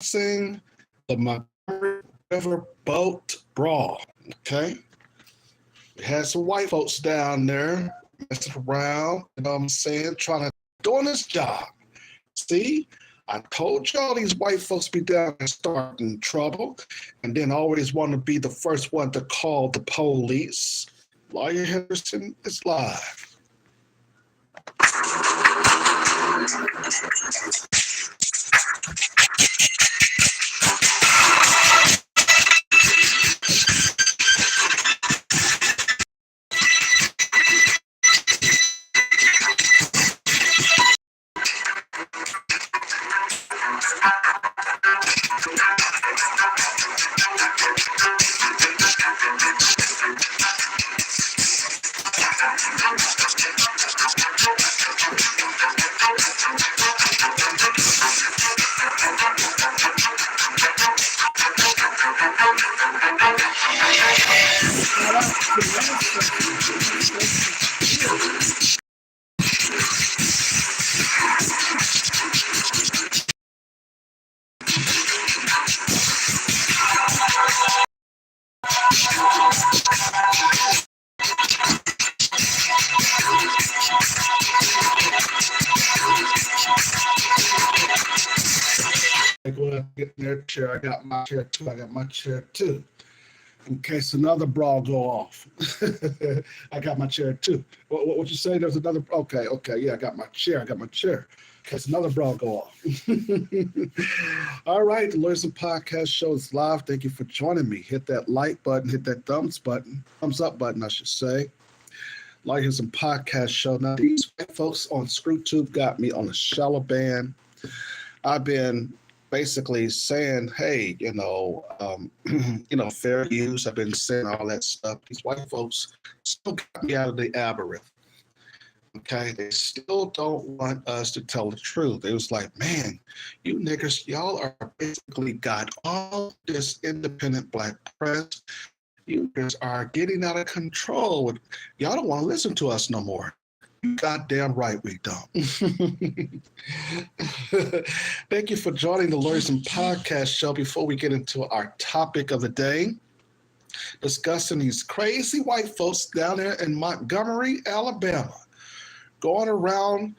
discussing the Montgomery Riverboat Brawl. Okay, we had some white folks down there messing around. You know what I'm saying? Trying to doing this job. See, I told y'all these white folks be down there starting trouble, and then always want to be the first one to call the police. Lawyer Henderson is live. I go ahead and get in their chair. I got my chair too. I got my chair too. In case another brawl go off. I got my chair too. What you say? There's another. Okay. Yeah, I got my chair. In case another brawl go off. All right, the Lawyers and Podcast show is live. Thank you for joining me. Hit that like button. Hit that thumbs up button, I should say. Lawyers and Podcast show. Now these folks on ScrewTube got me on a shallow ban. I've been basically saying, hey, fair use. I've been saying all that stuff. These white folks still got me out of the algorithm. Okay, they still don't want us to tell the truth. It was like, man, you niggers, y'all are basically got all this independent black press. You niggers are getting out of control. Y'all don't want to listen to us no more. You goddamn right we don't. Thank you for joining the Lawyers and Podcast show. Before we get into our topic of the day, discussing these crazy white folks down there in Montgomery, Alabama, going around,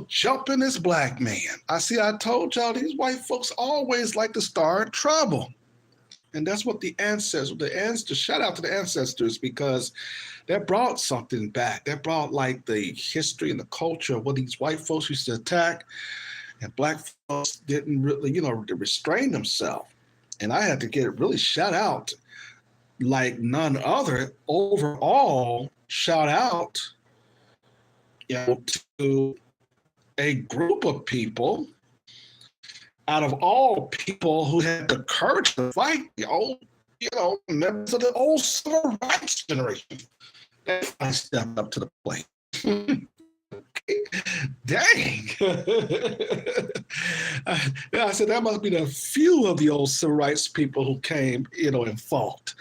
jumping this black man. I told y'all these white folks always like to start trouble. And that's what the ancestors, shout out to the ancestors, because that brought something back. That brought like the history and the culture of what these white folks used to attack, and black folks didn't really, restrain themselves. And I had to get really shout out like none other. Overall, shout out, to a group of people out of all people who had the courage to fight the old, members of the old civil rights generation. I stepped up to the plate. Dang. I said, that must be the few of the old civil rights people who came, in fault.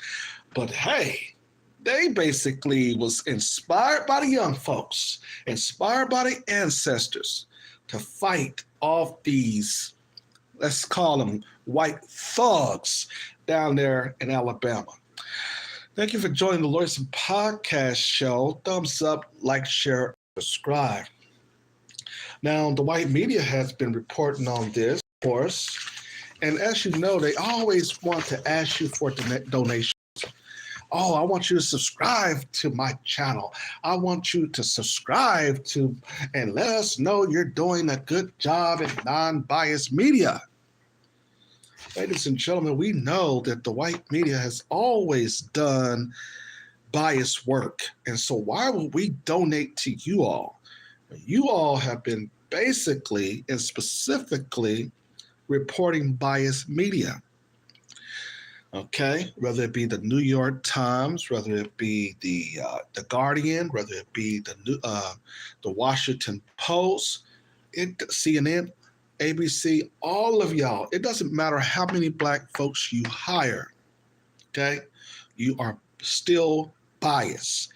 But hey, they basically was inspired by the young folks, inspired by the ancestors to fight off these, let's call them white thugs down there in Alabama. Thank you for joining the Lawyers and Podcast show. Thumbs up, like, share, subscribe. Now, the white media has been reporting on this, of course. And as you know, they always want to ask you for donations. Oh, I want you to subscribe to my channel. I want you to subscribe to and let us know you're doing a good job in non-biased media. Ladies and gentlemen, we know that the white media has always done biased work. And so why would we donate to you all? You all have been basically and specifically reporting biased media. Okay, whether it be the New York Times, whether it be the Guardian, whether it be the Washington Post, CNN, ABC, all of y'all. It doesn't matter how many black folks you hire. Okay, you are still bias.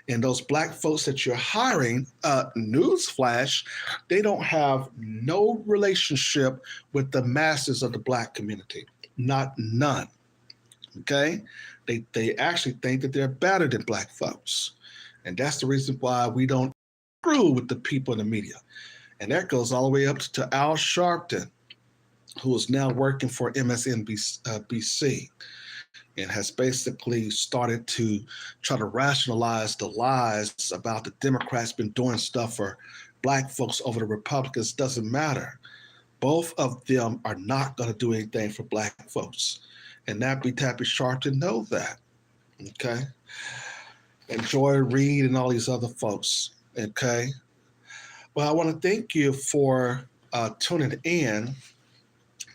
And those black folks that you're hiring, newsflash, they don't have no relationship with the masses of the black community. Not none. Okay? They actually think that they're better than black folks. And that's the reason why we don't screw with the people in the media. And that goes all the way up to Al Sharpton, who is now working for MSNBC and has basically started to try to rationalize the lies about the Democrats been doing stuff for black folks over the Republicans. Doesn't matter. Both of them are not going to do anything for black folks. And Nappy Tappy Sharpton know that. Okay? And Joy Reid and all these other folks. Okay? Well, I want to thank you for tuning in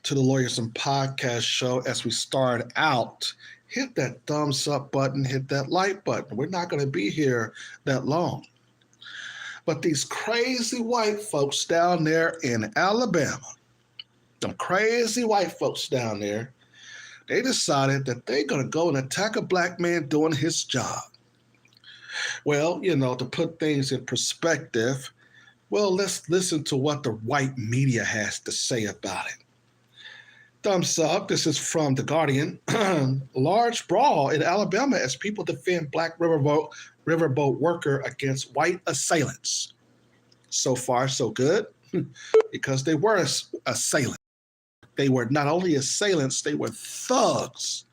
to the Lawyers and Podcast show. As we start out, hit that thumbs up button, hit that like button. We're not going to be here that long. But these crazy white folks down there in Alabama, them crazy white folks down there, they decided that they're going to go and attack a black man doing his job. Well, to put things in perspective, well, let's listen to what the white media has to say about it. Thumbs up. This is from The Guardian. Large brawl in Alabama as people defend black riverboat worker against white assailants. So far, so good, because they were assailants. They were not only assailants, they were thugs.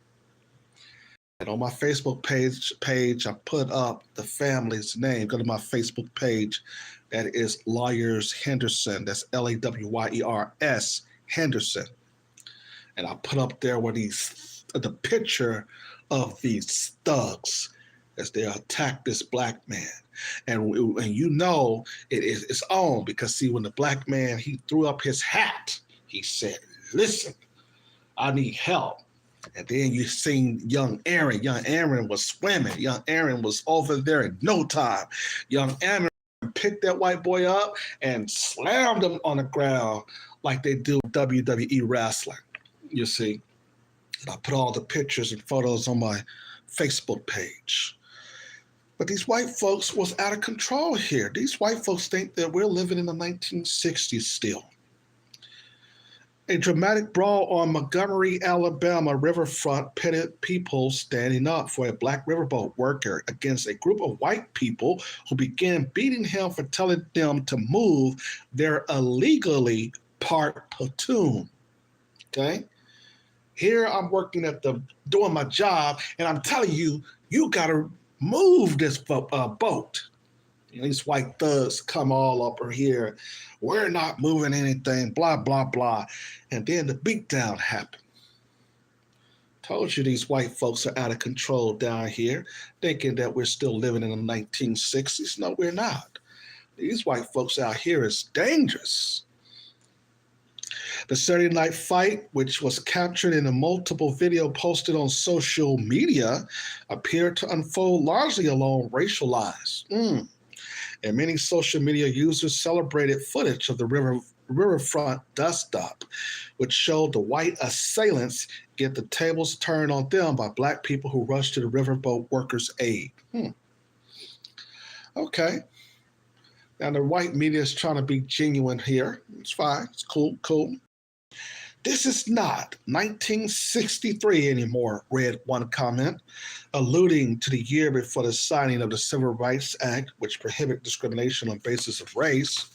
And on my Facebook page, I put up the family's name. Go to my Facebook page. That is Lawyers Henderson. That's Lawyers Henderson. And I put up there the picture of these thugs as they attack this black man. And it's on because, see, when the black man, he threw up his hat, he said, listen, I need help. And then you seen young Aaron. Young Aaron was swimming. Young Aaron was over there in no time. Young Aaron picked that white boy up and slammed him on the ground like they do WWE wrestling. You see, and I put all the pictures and photos on my Facebook page. But these white folks was out of control here. These white folks think that we're living in the 1960s still. A dramatic brawl on Montgomery, Alabama riverfront pitted people standing up for a black riverboat worker against a group of white people who began beating him for telling them to move their illegally parked pontoon. Okay? Here I'm working doing my job, and I'm telling you, you got to move this boat. These white thugs come all up here. We're not moving anything, blah, blah, blah. And then the beatdown happened. Told you these white folks are out of control down here, thinking that we're still living in the 1960s. No, we're not. These white folks out here is dangerous. The Saturday night fight, which was captured in a multiple video posted on social media, appeared to unfold largely along racial lines. And many social media users celebrated footage of the riverfront dust-up, which showed the white assailants get the tables turned on them by black people who rushed to the riverboat workers' aid. Okay. Now, the white media is trying to be genuine here. It's fine. It's cool. This is not 1963 anymore, read one comment, alluding to the year before the signing of the Civil Rights Act, which prohibited discrimination on basis of race,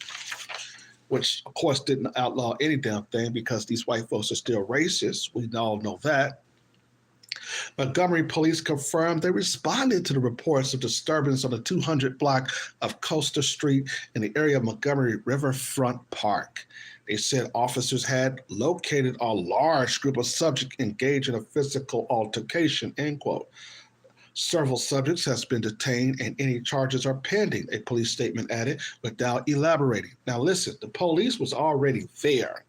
which, of course, didn't outlaw any damn thing because these white folks are still racist. We all know that. Montgomery police confirmed they responded to the reports of disturbance on the 200 block of Coaster Street in the area of Montgomery Riverfront Park. They said officers had located a large group of subjects engaged in a physical altercation, end quote. Several subjects has been detained and any charges are pending, a police statement added without elaborating. Now listen, the police was already there.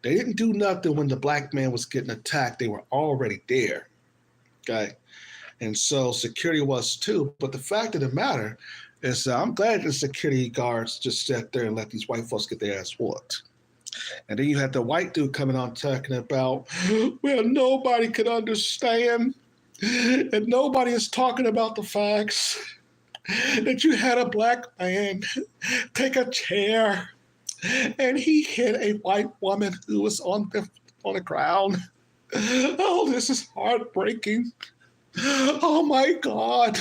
They didn't do nothing when the black man was getting attacked. They were already there, okay? And so security was too. But the fact of the matter is I'm glad the security guards just sat there and let these white folks get their ass whooped. And then you had the white dude coming on talking about, well, nobody could understand And nobody is talking about the facts that you had a black man take a chair and he hit a white woman who was on the ground. Oh, this is heartbreaking. Oh my God.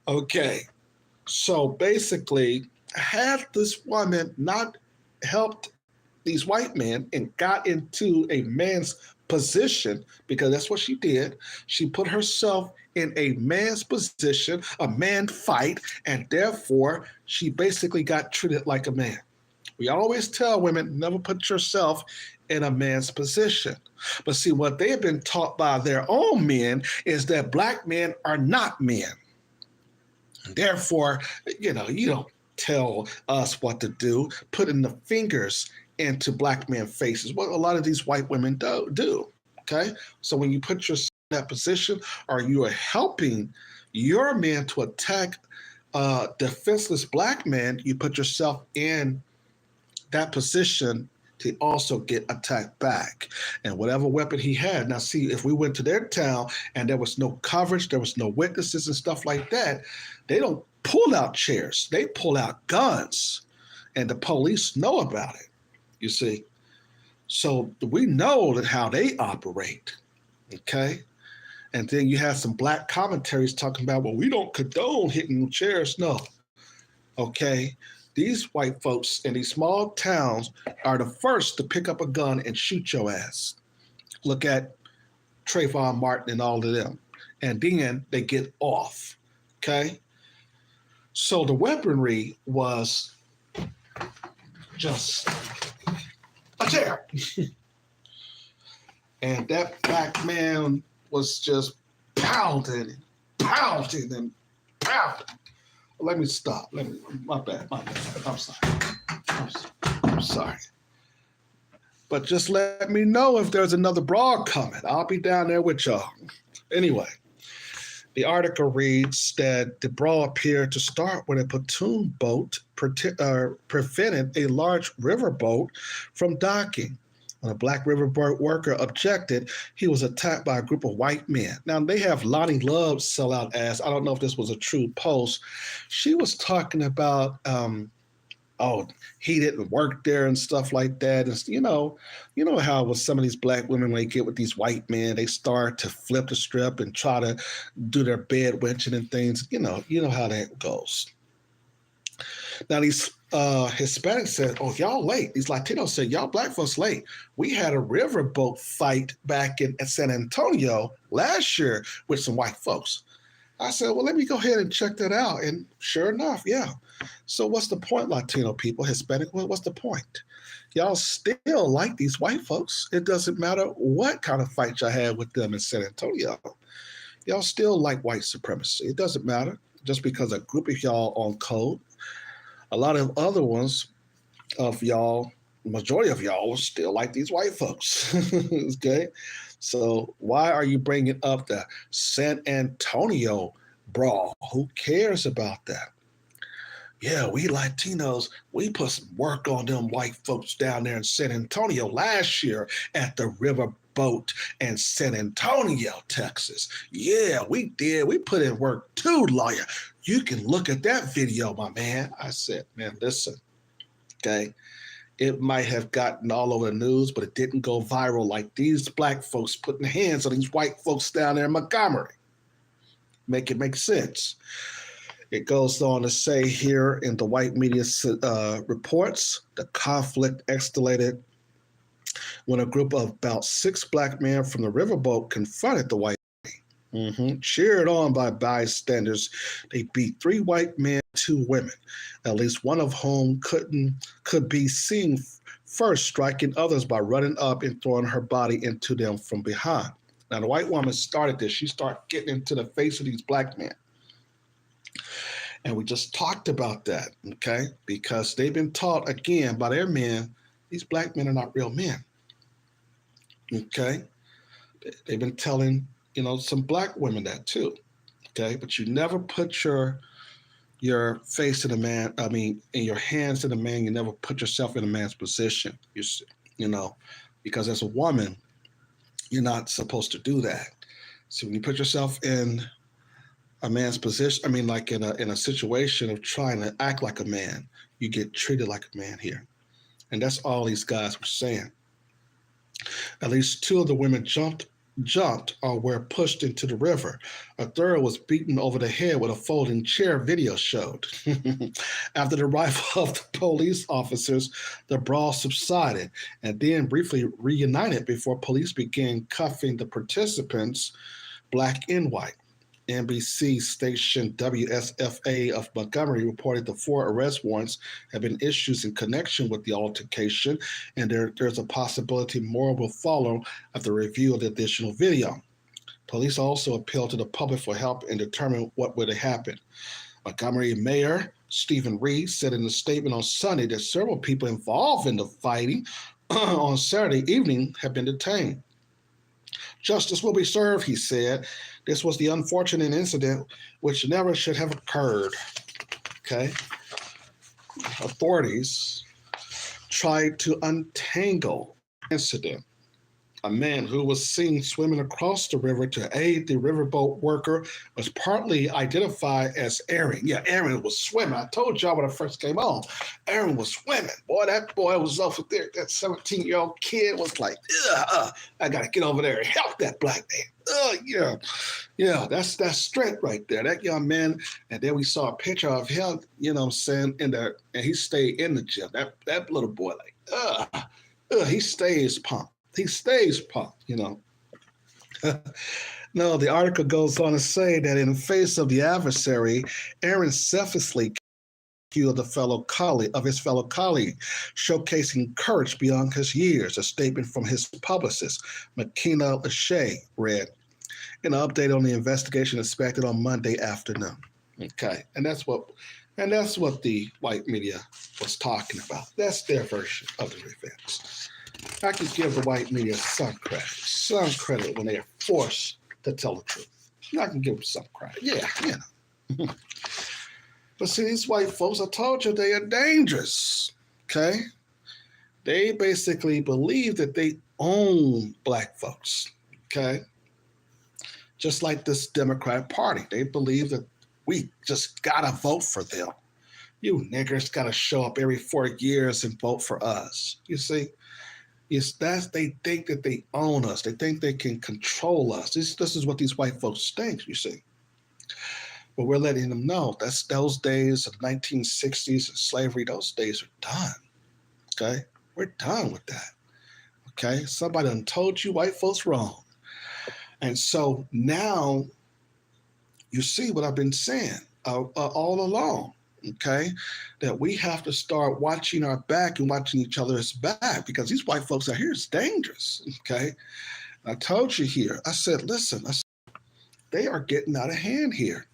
Okay, so basically, had this woman not helped these white men and got into a man's position, because that's what she did, she put herself in a man's position, a man fight, and therefore she basically got treated like a man. We always tell women never put yourself in a man's position. But see, what they've been taught by their own men is that black men are not men. Therefore, you don't tell us what to do, putting the fingers into black men's faces. What a lot of these white women do. Okay? So when you put yourself in that position, or you are helping your man to attack defenseless black men, you put yourself in that position to also get attacked back. And whatever weapon he had. Now, see, if we went to their town and there was no coverage, there was no witnesses and stuff like that, they don't pull out chairs. They pull out guns. And the police know about it, you see. So we know that how they operate, okay? And then you have some black commentaries talking about, well, we don't condone hitting chairs. No, okay? These white folks in these small towns are the first to pick up a gun and shoot your ass. Look at Trayvon Martin and all of them. And then they get off, okay? So the weaponry was just a chair. And that black man was just pounding and pounding and pounding. Let me stop. My bad. I'm sorry. But just let me know if there's another brawl coming. I'll be down there with y'all. Anyway, the article reads that the brawl appeared to start when a pontoon boat prevented a large riverboat from docking. When a black riverboat worker objected, he was attacked by a group of white men. Now, they have Lonnie Love's sellout ass. I don't know if this was a true post. She was talking about, he didn't work there and stuff like that. And, you know how with some of these black women, when they get with these white men, they start to flip the strip and try to do their bed wenching and things. You know how that goes. Now, these Hispanics said, oh, y'all late. These Latinos said, y'all black folks late. We had a riverboat fight back in San Antonio last year with some white folks. I said, well, let me go ahead and check that out. And sure enough, yeah. So what's the point, Latino people, Hispanic? Well, what's the point? Y'all still like these white folks. It doesn't matter what kind of fight y'all had with them in San Antonio. Y'all still like white supremacy. It doesn't matter. Just because a group of y'all on code, a lot of other ones of y'all, majority of y'all will still like these white folks, okay? So why are you bringing up the San Antonio brawl? Who cares about that? Yeah, we Latinos, we put some work on them white folks down there in San Antonio last year at the Riverboat in San Antonio, Texas. Yeah, we did. We put in work too, lawyer. You can look at that video, my man. I said, man, listen, okay? It might have gotten all over the news, but it didn't go viral like these black folks putting hands on these white folks down there in Montgomery. Make it make sense. It goes on to say here in the white media reports, the conflict escalated when a group of about 6 black men from the riverboat confronted the white men. Cheered on by bystanders, they beat 3 white men, 2 women, at least one of whom could be seen first striking others by running up and throwing her body into them from behind. Now, the white woman started this. She started getting into the face of these black men. And we just talked about that, okay? Because they've been taught, again, by their men, these black men are not real men, okay? They've been telling, some black women that too, okay? But you never put your face in a man, in your hands in a man, you never put yourself in a man's position, because as a woman, you're not supposed to do that. So when you put yourself in a man's position, I mean, like in a situation of trying to act like a man, you get treated like a man here. And that's all these guys were saying. At least two of the women jumped or were pushed into the river. A third was beaten over the head with a folding chair, video showed. After the arrival of the police officers, the brawl subsided and then briefly reunited before police began cuffing the participants, black and white. NBC station WSFA of Montgomery reported the 4 arrest warrants have been issued in connection with the altercation, and there's a possibility more will follow after review of the additional video. Police also appealed to the public for help in determining what would have happened. Montgomery Mayor Stephen Reed said in a statement on Sunday that several people involved in the fighting on Saturday evening have been detained. Justice will be served, he said. This was the unfortunate incident which never should have occurred. Okay? Authorities tried to untangle the incident. A man who was seen swimming across the river to aid the riverboat worker was partly identified as Aaron. Yeah, Aaron was swimming. I told y'all when I first came on, Aaron was swimming. Boy, that boy was over there. That 17-year-old kid was like, I got to get over there and help that black man. Yeah, that's strength right there. That young man, and then we saw a picture of him, you know what I'm saying, and he stayed in the gym. That little boy, like, he stays pumped. He stays pumped, you know. No, the article goes on to say that in the face of the adversary, Aaron selflessly killed his fellow colleague, showcasing courage beyond his years. A statement from his publicist, McKenna Lachey, read. An update on the investigation expected on Monday afternoon. Okay, and that's what the white media was talking about. That's their version of the events. I can give the white media some credit when they are forced to tell the truth. I can give them some credit. Yeah, you know. But see, these white folks, I told you, they are dangerous, okay? They basically believe that they own black folks, okay? Just like this Democratic Party. They believe that we just gotta vote for them. You niggers gotta show up every 4 years and vote for us. You see? They think that they own us. They think they can control us. This is what these white folks think, you see. But we're letting them know that's those days of the 1960s and slavery, those days are done. Okay? We're done with that. Okay? Somebody done told you white folks wrong. And so now you see what I've been saying all along. Okay, that we have to start watching our back and watching each other's back because these white folks out here is dangerous. Okay, I told you here. I said, listen, they are getting out of hand here.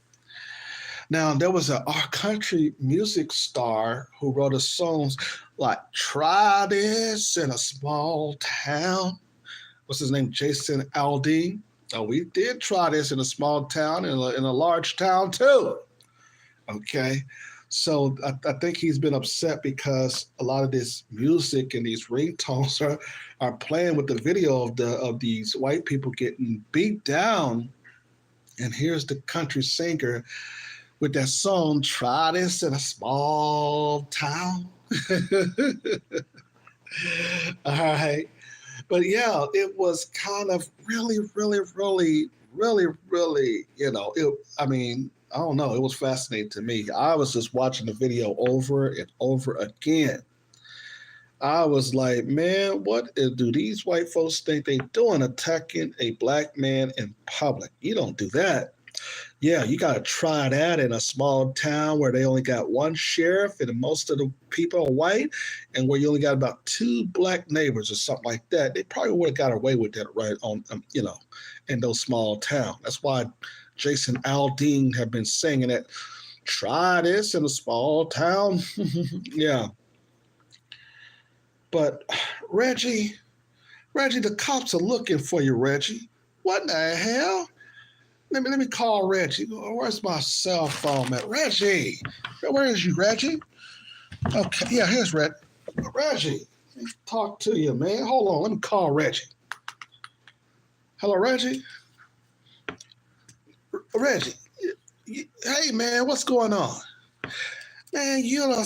Now there was our country music star who wrote a songs like "Try This in a Small Town." What's his name? Jason Aldean. Oh, we did try this in a small town and in a large town too. Okay. So I think he's been upset because a lot of this music and these ringtones are playing with the video of these white people getting beat down. And here's the country singer with that song, "Try This in a Small Town." All right. But yeah, it was kind of really, you know, I don't know. It was fascinating to me. I was just watching the video over and over again. I was like, man, what do these white folks think they doing attacking a black man in public? You don't do that. Yeah, you got to try that in a small town where they only got one sheriff and most of the people are white and where you only got about 2 black neighbors or something like that. They probably would have got away with that right on, you know, in those small towns. That's why Jason Aldean have been singing it. Try this in a small town. Yeah. But Reggie, the cops are looking for you, Reggie. What in the hell? Let me call Reggie. Where's my cell phone, man? Reggie, where is you, Reggie? Okay, yeah, here's Reggie. Reggie, let me talk to you, man. Hold on, let me call Reggie. Hello, Reggie. Reggie, hey man, what's going on? Man, you know,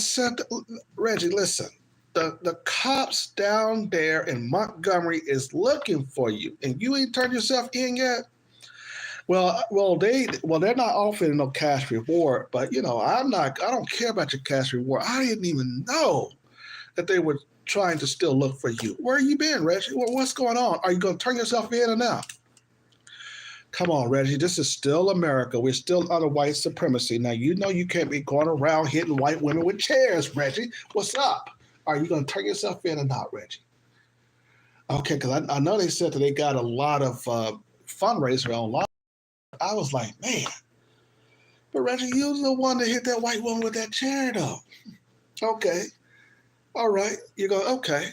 Reggie, listen. The cops down there in Montgomery is looking for you, and you ain't turned yourself in yet. They're not offering no cash reward, but you know, I don't care about your cash reward. I didn't even know that they were trying to still look for you. Where you been, Reggie? What's going on? Are you going to turn yourself in or not? Come on, Reggie. This is still America. We're still under white supremacy. Now, you know you can't be going around hitting white women with chairs, Reggie. What's up? Are you going to turn yourself in or not, Reggie? Okay, because I know they said that they got a lot of fundraiser online. I was like, man, but Reggie, you was the one that hit that white woman with that chair, though. Okay. All right. You go, okay.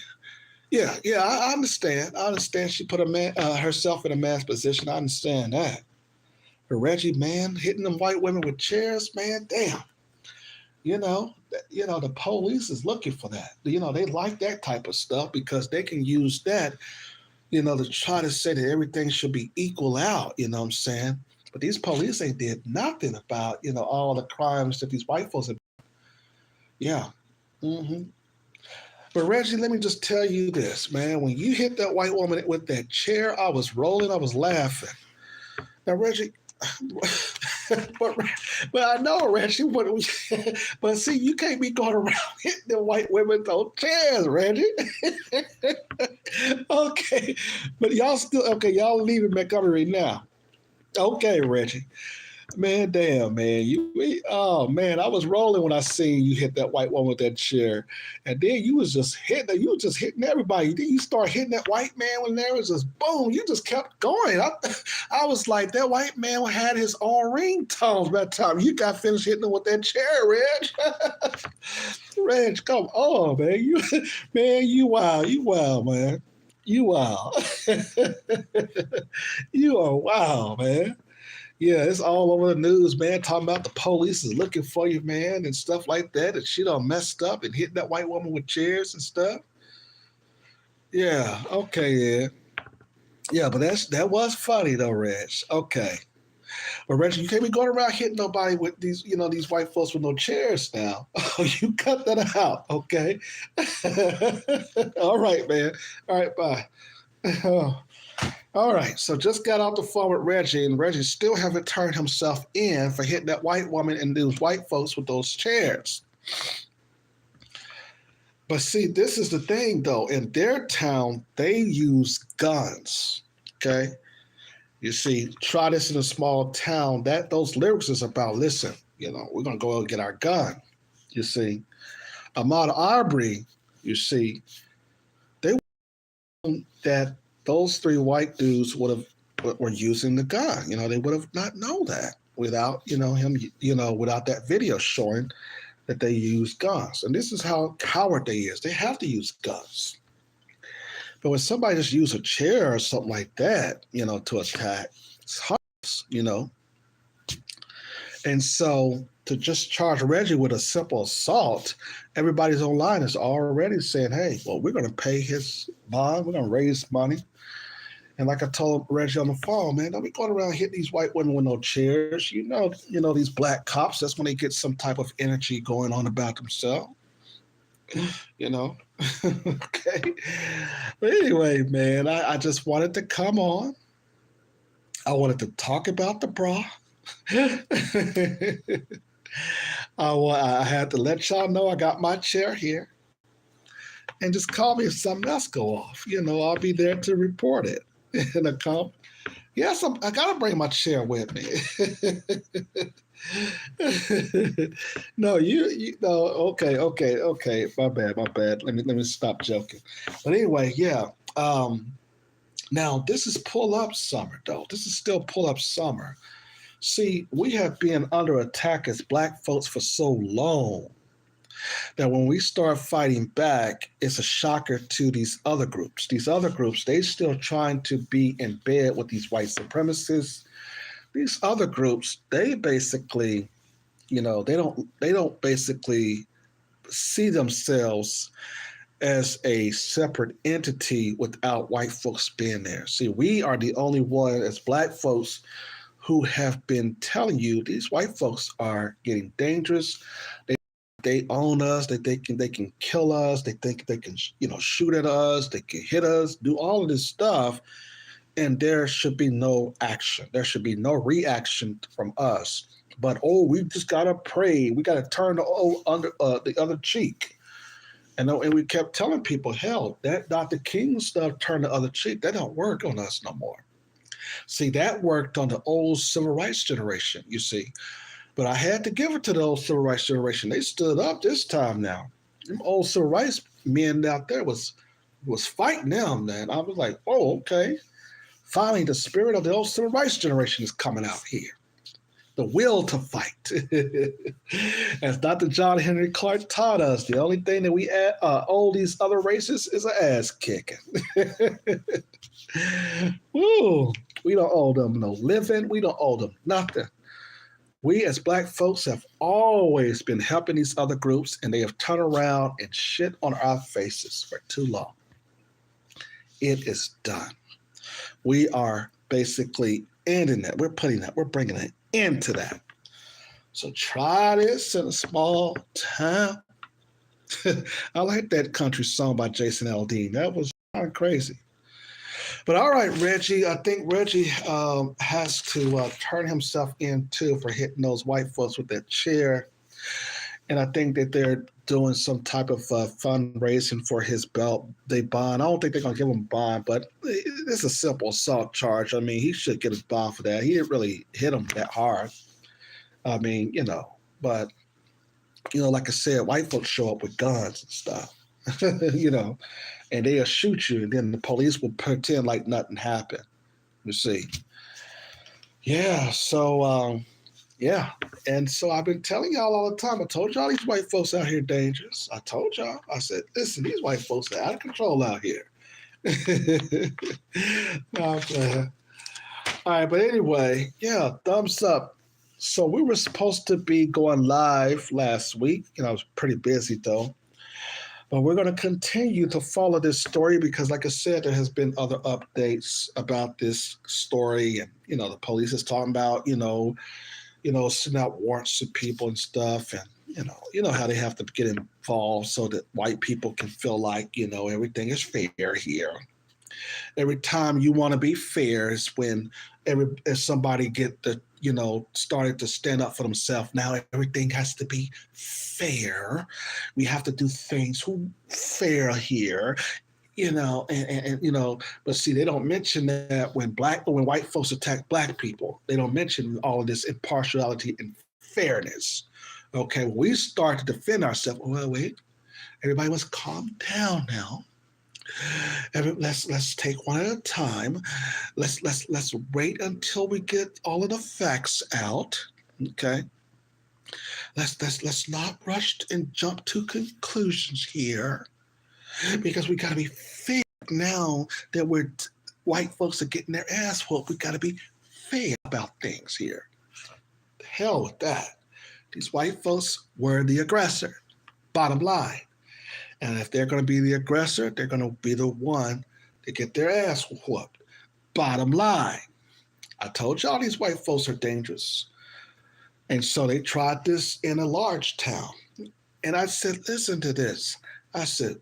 Yeah, I understand. I understand she put herself in a man's position. I understand that. But Reggie, man, hitting them white women with chairs, man, damn. The police is looking for that. You know, they like that type of stuff because they can use that, to try to say that everything should be equal out, you know what I'm saying? But these police ain't did nothing about, all the crimes that these white folks have. Yeah. Mm-hmm. But Reggie, let me just tell you this, man. When you hit that white woman with that chair, I was rolling, I was laughing. Now, Reggie, but I know, Reggie, but see, you can't be going around hitting the white women with those chairs, Reggie. Okay, but y'all leaving Montgomery now. Okay, Reggie. Man, damn, man. Oh man, I was rolling when I seen you hit that white woman with that chair. And then you was just hitting everybody. Then you start hitting that white man when there was just boom, you just kept going. I was like, that white man had his own ringtones by the time you got finished hitting him with that chair, Reg. Reg, come on, man. You wild, man. You wild. You are wild, man. Yeah, it's all over the news, man, talking about the police is looking for you, man, and stuff like that. And she done messed up and hit that white woman with chairs and stuff. Yeah, okay, yeah. Yeah, but that was funny though, Reg. Okay. But Reg, you can't be going around hitting nobody with these white folks with no chairs now. You cut that out, okay? All right, man. All right, bye. All right, so just got off the phone with Reggie, and Reggie still haven't turned himself in for hitting that white woman and those white folks with those chairs. But see, this is the thing, though. In their town, they use guns, okay? You see, try this in a small town. Those lyrics is about, listen, we're going to go and get our gun. You see, Ahmaud Arbery, you see, they that those three white dudes were using the gun. They would have not known that without him. Without that video showing that they use guns. And this is how coward they is. They have to use guns. But when somebody just use a chair or something like that, to attack, it's hard, And so to just charge Reggie with a simple assault, everybody's online is already saying, hey, well, we're going to pay his bond. We're going to raise money. And like I told Reggie on the phone, man, don't be going around hitting these white women with no chairs. These black cops, that's when they get some type of energy going on about themselves. Okay. But anyway, man, I just wanted to come on. I wanted to talk about the Brawl. I had to let y'all know I got my chair here. And just call me if something else go off. I'll be there to report it. And yes, I gotta bring my chair with me. No, no. Okay. My bad. Let me stop joking. But anyway, yeah. Now this is pull up summer, though. This is still pull up summer. See, we have been under attack as black folks for so long that when we start fighting back, it's a shocker to these other groups. These other groups, they still trying to be in bed with these white supremacists. These other groups, they basically, they don't basically see themselves as a separate entity without white folks being there. See, we are the only one as black folks who have been telling you these white folks are getting dangerous. They own us. They can kill us. They think they can shoot at us. They can hit us. Do all of this stuff, and there should be no action. There should be no reaction from us. But we just gotta pray. We gotta turn the other cheek. And we kept telling people, hell, that Dr. King stuff, turn the other cheek, that don't work on us no more. See, that worked on the old civil rights generation, you see. But I had to give it to the old civil rights generation. They stood up this time now. Them old civil rights men out there was fighting them, man. I was like, oh, okay. Finally, the spirit of the old civil rights generation is coming out here. The will to fight. As Dr. John Henry Clark taught us, the only thing that we owe these other races is an ass kicking. Woo. We don't owe them no living. We don't owe them nothing. We as Black folks have always been helping these other groups, and they have turned around and shit on our faces for too long. It is done. We are basically ending that. We're bringing an end to that. So try this in a small town. I like that country song by Jason Aldean. That was kind of crazy. But all right, Reggie, I think Reggie has to turn himself in too for hitting those white folks with that chair. And I think that they're doing some type of fundraising for his bond. I don't think they're going to give him a bond, but it's a simple assault charge. I mean, he should get a bond for that. He didn't really hit him that hard. I mean, but, like I said, white folks show up with guns and stuff, and they'll shoot you, and then the police will pretend like nothing happened. You see. Yeah, so, yeah. And so I've been telling y'all all the time. I told y'all these white folks out here dangerous. I told y'all. I said, listen, these white folks are out of control out here. No, all right, but anyway, yeah, thumbs up. So we were supposed to be going live last week. I was pretty busy though. But we're going to continue to follow this story because, like I said, there has been other updates about this story. And, the police is talking about, sending out warrants to people and stuff. And, how they have to get involved so that white people can feel like, everything is fair here. Every time you want to be fair is when if somebody started to stand up for themselves. Now everything has to be fair. We have to do things fair here. But see, they don't mention that when white folks attack Black people, they don't mention all of this impartiality and fairness. Okay, when we start to defend ourselves, well, wait, everybody must calm down now. Let's take one at a time. Let's wait until we get all of the facts out. Okay. Let's not rush and jump to conclusions here, because we got to be fair now that white folks are getting their ass whooped. We got to be fair about things here. The hell with that. These white folks were the aggressor. Bottom line. And if they're going to be the aggressor, they're going to be the one to get their ass whooped. Bottom line. I told y'all these white folks are dangerous. And so they tried this in a large town. And I said, listen to this. I said,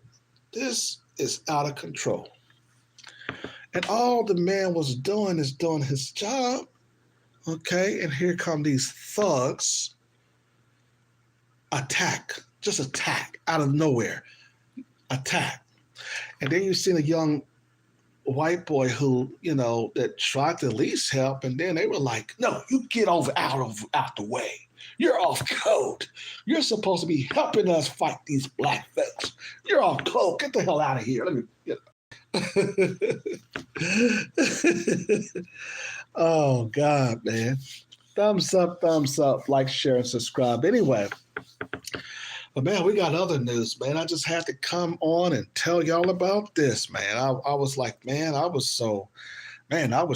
this is out of control. And all the man was doing is doing his job. Okay, and here come these thugs. Attack, just attack out of nowhere. Attack. And then you see a young white boy who, that tried to at least help, and then they were like, no, you get out the way. You're off code. You're supposed to be helping us fight these Black folks. You're off code. Get the hell out of here. Let me Oh God, man. Thumbs up, like, share, and subscribe. Anyway. But man, we got other news, man. I just had to come on and tell y'all about this, man. I was like, man, I was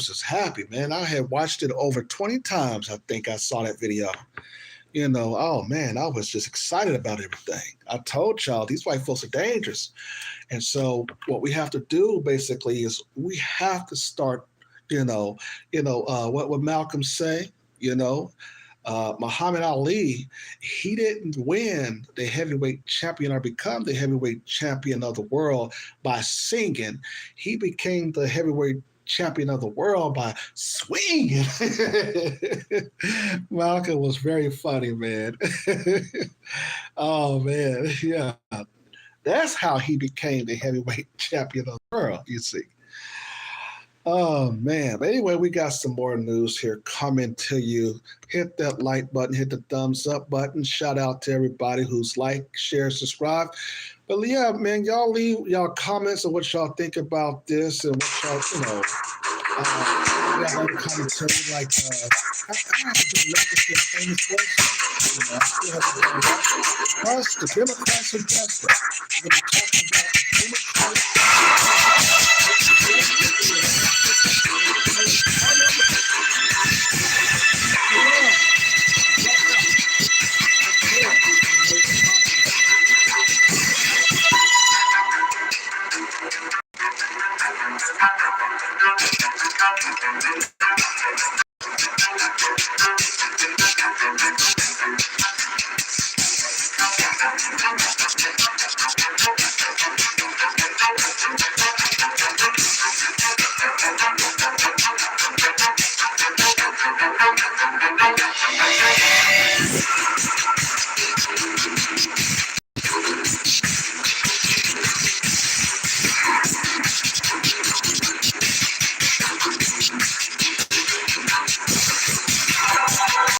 just happy, man. I had watched it over 20 times. I think I saw that video. Oh man, I was just excited about everything. I told y'all these white folks are dangerous. And so what we have to do basically is we have to start What would Malcolm say? You know, Muhammad Ali, he didn't win the heavyweight champion or become the heavyweight champion of the world by singing. He became the heavyweight champion of the world by swinging. Malcolm was very funny, man. Oh man, yeah. That's how he became the heavyweight champion of the world, you see. Oh man. But anyway, we got some more news here coming to you. Hit that like button, hit the thumbs up button. Shout out to everybody who's like, share, subscribe. But yeah, man, y'all leave y'all comments on what y'all think about this and what y'all, yeah, other commentary like I have been legacy of famous voices. I still have to bring that. Plus the Democrats and Democrats. We're gonna be talking about